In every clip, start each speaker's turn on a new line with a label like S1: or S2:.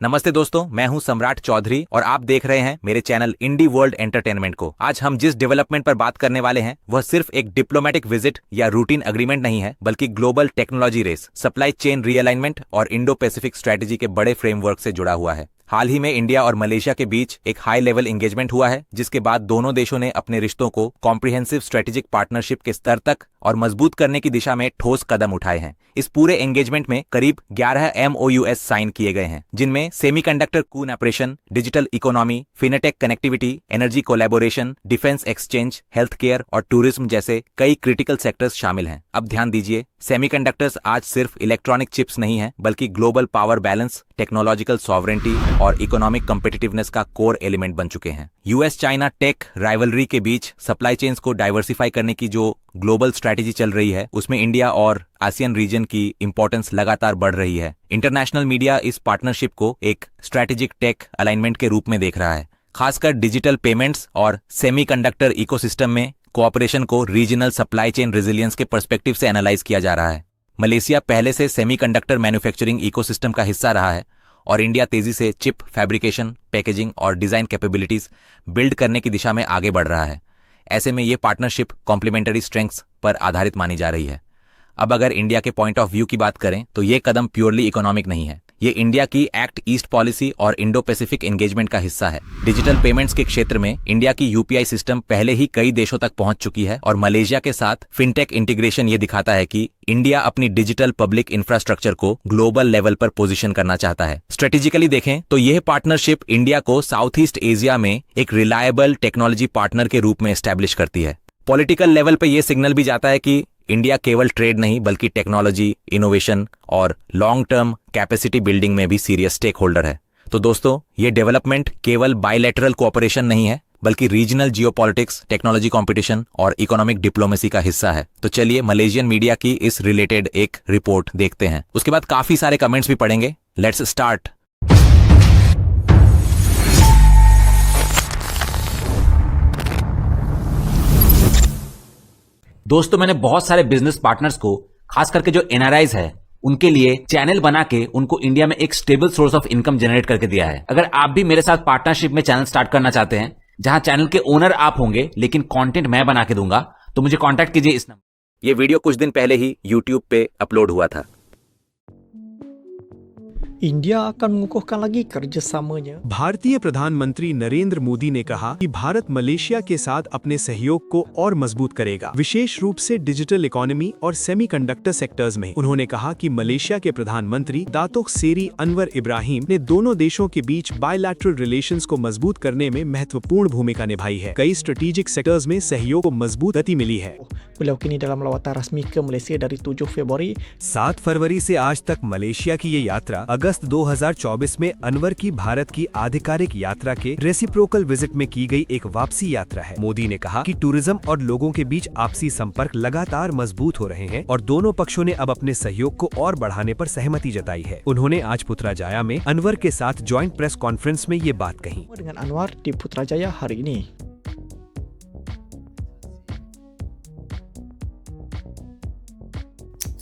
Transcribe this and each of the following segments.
S1: नमस्ते दोस्तों, मैं हूं सम्राट चौधरी और आप देख रहे हैं मेरे चैनल इंडी वर्ल्ड एंटरटेनमेंट को। आज हम जिस डेवलपमेंट पर बात करने वाले हैं वह सिर्फ एक डिप्लोमेटिक विजिट या रूटीन एग्रीमेंट नहीं है, बल्कि global technology race, supply chain realignment और इंडो पैसिफिक स्ट्रेटेजी के बड़े फ्रेमवर्क से जुड़ा हुआ है। हाल ही में इंडिया और मलेशिया के बीच एक हाई लेवल एंगेजमेंट हुआ है, जिसके बाद दोनों देशों ने अपने रिश्तों को कॉम्प्रिहेंसिव स्ट्रेटेजिक पार्टनरशिप के स्तर तक और मजबूत करने की दिशा में ठोस कदम उठाए हैं। इस पूरे एंगेजमेंट में करीब 11 MOUs साइन किए गए हैं, जिनमें semiconductor cooperation, digital economy, fintech connectivity, energy collaboration, defence exchange, health care और टूरिज्म जैसे कई क्रिटिकल सेक्टर्स शामिल हैं। अब ध्यान दीजिए, सेमीकंडक्टर्स आज सिर्फ इलेक्ट्रॉनिक चिप्स नहीं है, बल्कि global power balance, technological sovereignty और इकोनॉमिक कम्पिटिटिवनेस का कोर एलिमेंट बन चुके हैं। यूएस चाइना टेक राइवलरी के बीच सप्लाई चेन्स को डाइवर्सिफाई करने की जो ग्लोबल स्ट्रैटेजी चल रही है, उसमें इंडिया और आसियान रीजन की इंपॉर्टेंस लगातार बढ़ रही है। इंटरनेशनल मीडिया इस पार्टनरशिप को एक स्ट्रैटेजिक टेक अलाइनमेंट के रूप में देख रहा है। खासकर डिजिटल पेमेंट्स और सेमीकंडक्टर इकोसिस्टम में कोऑपरेशन को रीजनल सप्लाई चेन रेजिलियंस के पर्सपेक्टिव से एनालाइज किया जा रहा है। मलेशिया पहले से सेमीकंडक्टर मैन्युफैक्चरिंग इकोसिस्टम का हिस्सा रहा है और इंडिया तेजी से चिप फैब्रिकेशन, पैकेजिंग और डिजाइन कैपेबिलिटीज बिल्ड करने की दिशा में आगे बढ़ रहा है। ऐसे में ये पार्टनरशिप कॉम्प्लीमेंटरी स्ट्रेंथ्स पर आधारित मानी जा रही है। अब अगर इंडिया के पॉइंट ऑफ व्यू की बात करें तो ये कदम प्योरली इकोनॉमिक नहीं है, ये इंडिया की एक्ट ईस्ट पॉलिसी और इंडो पैसिफिक एंगेजमेंट का हिस्सा है। डिजिटल पेमेंट्स के क्षेत्र में इंडिया की यूपीआई सिस्टम पहले ही कई देशों तक पहुंच चुकी है और मलेशिया के साथ फिनटेक इंटीग्रेशन ये दिखाता है कि इंडिया अपनी डिजिटल पब्लिक इंफ्रास्ट्रक्चर को ग्लोबल लेवल पर पोजीशन करना चाहता है। स्ट्रेटेजिकली देखें तो यह पार्टनरशिप इंडिया को साउथ ईस्ट एशिया में एक रिलायबल टेक्नोलॉजी पार्टनर के रूप में एस्टेब्लिश करती है। पॉलिटिकल लेवल पर यह सिग्नल भी जाता है कि इंडिया केवल ट्रेड नहीं, बल्कि टेक्नोलॉजी, इनोवेशन और लॉन्ग टर्म कैपेसिटी बिल्डिंग में भी सीरियस स्टेक होल्डर है। तो दोस्तों, ये डेवलपमेंट केवल बायलैटरल कोऑपरेशन नहीं है, बल्कि रीजनल जियोपॉलिटिक्स, टेक्नोलॉजी कंपटीशन और इकोनॉमिक डिप्लोमेसी का हिस्सा है। तो चलिए मलेशियन मीडिया की इस रिलेटेड एक रिपोर्ट देखते हैं। उसके बाद काफी सारे कमेंट्स भी पढ़ेंगे। Let's start.
S2: दोस्तों, मैंने बहुत सारे बिजनेस पार्टनर्स को, खास करके जो एनआरआईज है, उनके लिए चैनल बना के उनको इंडिया में एक stable source of income generate करके दिया है। अगर आप भी मेरे साथ पार्टनरशिप में चैनल स्टार्ट करना चाहते हैं, जहां चैनल के ओनर आप होंगे लेकिन कंटेंट मैं बना के दूंगा, तो मुझे कांटेक्ट कीजिए इस नंबर।
S1: ये वीडियो कुछ दिन पहले ही YouTube पे अपलोड हुआ था।
S3: India akan mengukuhkan lagi kerjasamanya.
S4: भारतीय प्रधानमंत्री नरेंद्र मोदी ने कहा कि भारत मलेशिया के साथ अपने सहयोग को और मजबूत करेगा, विशेष रूप से डिजिटल इकोनॉमी और सेमीकंडक्टर सेक्टर्स में। उन्होंने कहा कि मलेशिया के प्रधानमंत्री दातोक सेरी अनवर इब्राहिम ने दोनों देशों के बीच बायलैटरल रिलेशंस को मजबूत करने में महत्वपूर्ण भूमिका निभाई है। कई स्ट्रेटेजिक सेक्टर्स में सहयोग को मजबूत गति मिली है।
S3: Beliau kini dalam lawatan resmi ke Malaysia dari 7 Februari
S4: 7 फरवरी से आज तक मलेशिया की ये यात्रा अगस्त 2024 में अनवर की भारत की आधिकारिक यात्रा के रेसिप्रोकल विजिट में की गई एक वापसी यात्रा है। मोदी ने कहा कि टूरिज्म और लोगों के बीच आपसी संपर्क लगातार मजबूत हो रहे हैं और दोनों पक्षों ने अब अपने सहयोग को और बढ़ाने पर सहमति जताई है। उन्होंने आज पुत्राजाया में अनवर के साथ ज्वाइंट प्रेस कॉन्फ्रेंस में ये बात कही।
S3: dengan Anwar di Putrajaya hari ini.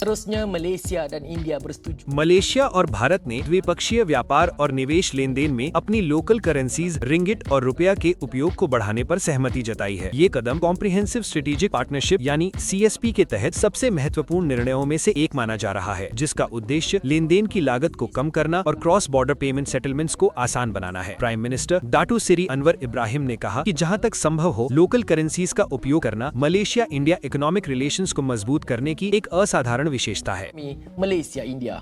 S5: Seterusnya Malaysia dan India bersetuju.
S4: Malaysia और भारत ने द्विपक्षीय व्यापार और निवेश लेन देन में अपनी लोकल करेंसीज रिंगिट और रुपया के उपयोग को बढ़ाने पर सहमति जताई है। ये कदम कॉम्प्रिहेंसिव स्ट्रेटेजिक पार्टनरशिप यानी CSP के तहत सबसे महत्वपूर्ण निर्णयों में से एक माना जा रहा है, जिसका उद्देश्य लेन देन की लागत को कम करना और क्रॉस बॉर्डर पेमेंट सेटलमेंट्स को आसान बनाना है। प्राइम मिनिस्टर दातुक सेरी अनवर इब्राहिम ने कहा कि जहां तक संभव हो लोकल करेंसीज का उपयोग करना मलेशिया इंडिया इकोनॉमिक रिलेशंस को मजबूत करने की एक असाधारण विशेषता है।
S5: Malaysia India.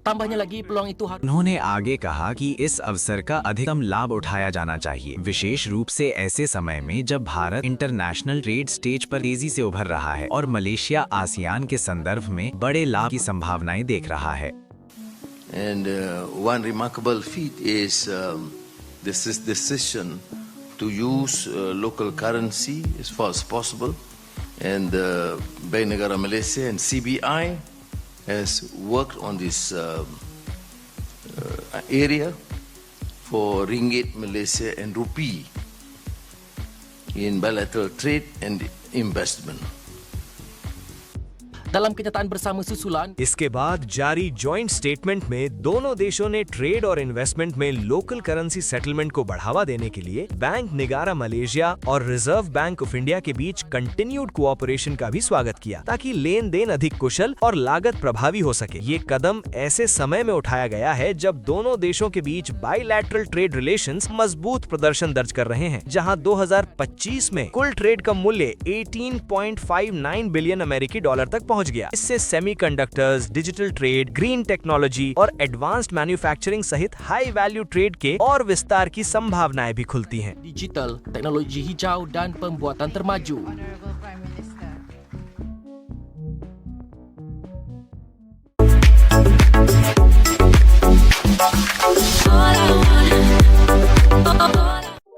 S5: Tambahnya lagi peluang itu harus.
S6: उन्होंने आगे कहा कि इस अवसर का अधिकतम लाभ उठाया जाना चाहिए, विशेष रूप से ऐसे समय में जब भारत इंटरनेशनल ट्रेड स्टेज पर तेजी से उभर रहा है और मलेशिया आसियान के संदर्भ में बड़े लाभ की संभावनाएं देख रहा है।
S7: And one remarkable feat is this decision to use local currency as far as possible. And Bank Negara Malaysia and CBI has worked on this area for ringgit Malaysia and rupee in bilateral trade and investment.
S5: Dalam kenyataan bersama susulan,
S4: इसके बाद जारी joint statement में दोनों देशों ने trade और investment में local currency settlement को बढ़ावा देने के लिए बैंक निगारा मलेशिया और रिजर्व बैंक ऑफ इंडिया के बीच कंटिन्यूड कोऑपरेशन का भी स्वागत किया, ताकि लेन देन अधिक कुशल और लागत प्रभावी हो सके। ये कदम ऐसे समय में उठाया गया है जब दोनों देशों के बीच बाइलैटरल ट्रेड रिलेशंस मजबूत प्रदर्शन दर्ज कर रहे हैं, जहां 2025 में कुल ट्रेड का मूल्य 18.59 बिलियन अमेरिकी डॉलर तक पहुंच गया। इससे semiconductors, digital trade, green technology और एडवांस्ड मैन्युफैक्चरिंग सहित हाई वैल्यू ट्रेड के और विस्तार की संभावनाएं भी खुलती हैं।
S5: digital, teknologi hijau dan pembuatan termaju.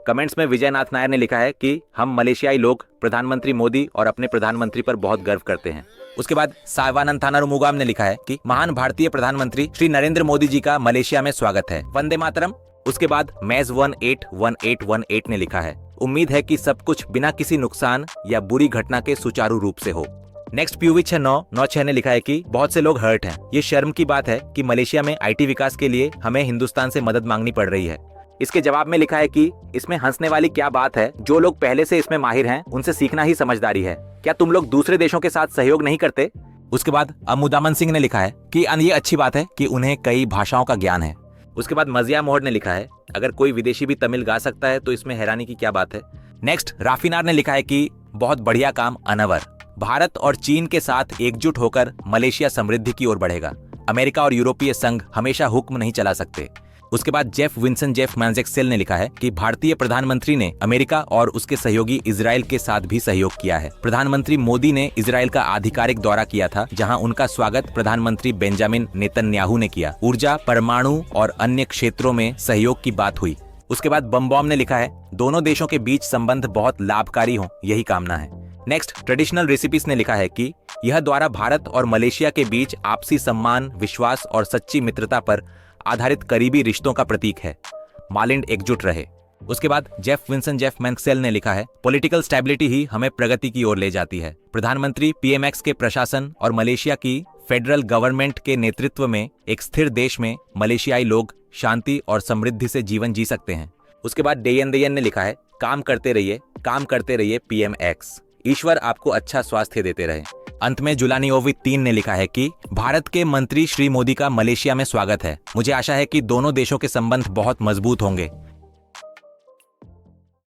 S1: Comments में विजय नाथ नायर ने लिखा है कि हम मलेशियाई लोग प्रधानमंत्री मोदी और अपने प्रधानमंत्री पर बहुत गर्व करते हैं। उसके बाद सावानंद थानारुमुगाम ने लिखा है कि महान भारतीय प्रधानमंत्री श्री नरेंद्र मोदी जी का मलेशिया में स्वागत है, वंदे मातरम। उसके बाद मैज 181818 ने लिखा है, उम्मीद है कि सब कुछ बिना किसी नुकसान या बुरी घटना के सुचारू रूप से हो। नेक्स्ट पीयूविच 996 ने लिखा है कि बहुत से लोग हर्ट हैं। ये शर्म की बात है कि मलेशिया में आईटी विकास के लिए हमें हिंदुस्तान से मदद मांगनी पड़ रही है। इसके जवाब में लिखा है कि इसमें हंसने वाली क्या बात है, जो लोग पहले से इसमें माहिर हैं उनसे सीखना ही समझदारी है। क्या तुम लोग दूसरे देशों के साथ सहयोग नहीं करते? उसके बाद अमुदामन सिंह ने लिखा है कि ये अच्छी बात है कि उन्हें कई भाषाओं का ज्ञान है। उसके बाद मजिया मोहर ने लिखा है, अगर कोई विदेशी भी तमिल गा सकता है तो इसमें हैरानी की क्या बात है। नेक्स्ट राफिनार ने लिखा है कि बहुत बढ़िया काम अनवर। भारत और चीन के साथ एकजुट होकर मलेशिया समृद्धि की ओर बढ़ेगा। अमेरिका और यूरोपीय संघ हमेशा हुक्म नहीं चला सकते। उसके बाद जेफ विंसन जेफ मैंजेक्सेल ने लिखा है कि भारतीय प्रधानमंत्री ने अमेरिका और उसके सहयोगी इजराइल के साथ भी सहयोग किया है। प्रधानमंत्री मोदी ने इजराइल का आधिकारिक दौरा किया था, जहां उनका स्वागत प्रधानमंत्री बेंजामिन नेतन्याहू ने किया। ऊर्जा, परमाणु और अन्य क्षेत्रों में सहयोग की बात हुई। उसके बाद बमबॉम ने लिखा है, दोनों देशों के बीच संबंध बहुत लाभकारी हो, यही कामना है। नेक्स्ट ट्रेडिशनल रेसिपीज ने लिखा है कि यह द्वारा भारत और मलेशिया के बीच आपसी सम्मान, विश्वास और सच्ची मित्रता पर आधारित करीबी रिश्तों का प्रतीक है। मालिंड एकजुट रहे। उसके बाद जेफ विंसन जेफ मैंक्सेल ने लिखा है, पॉलिटिकल स्टेबिलिटी ही हमें प्रगति की ओर ले जाती है। प्रधानमंत्री पीएमएक्स के प्रशासन और मलेशिया की फेडरल गवर्नमेंट के नेतृत्व में एक स्थिर देश में मलेशियाई लोग शांति और समृद्धि से जीवन जी सकते हैं। उसके बाद डेयन ने लिखा है, काम करते रहिए पीएमएक्स। ईश्वर आपको अच्छा स्वास्थ्य देते रहे। अंत में जुलानियोविक 3 ने लिखा है कि भारत के मंत्री श्री मोदी का मलेशिया में स्वागत है। मुझे आशा है कि दोनों देशों के संबंध बहुत मजबूत होंगे।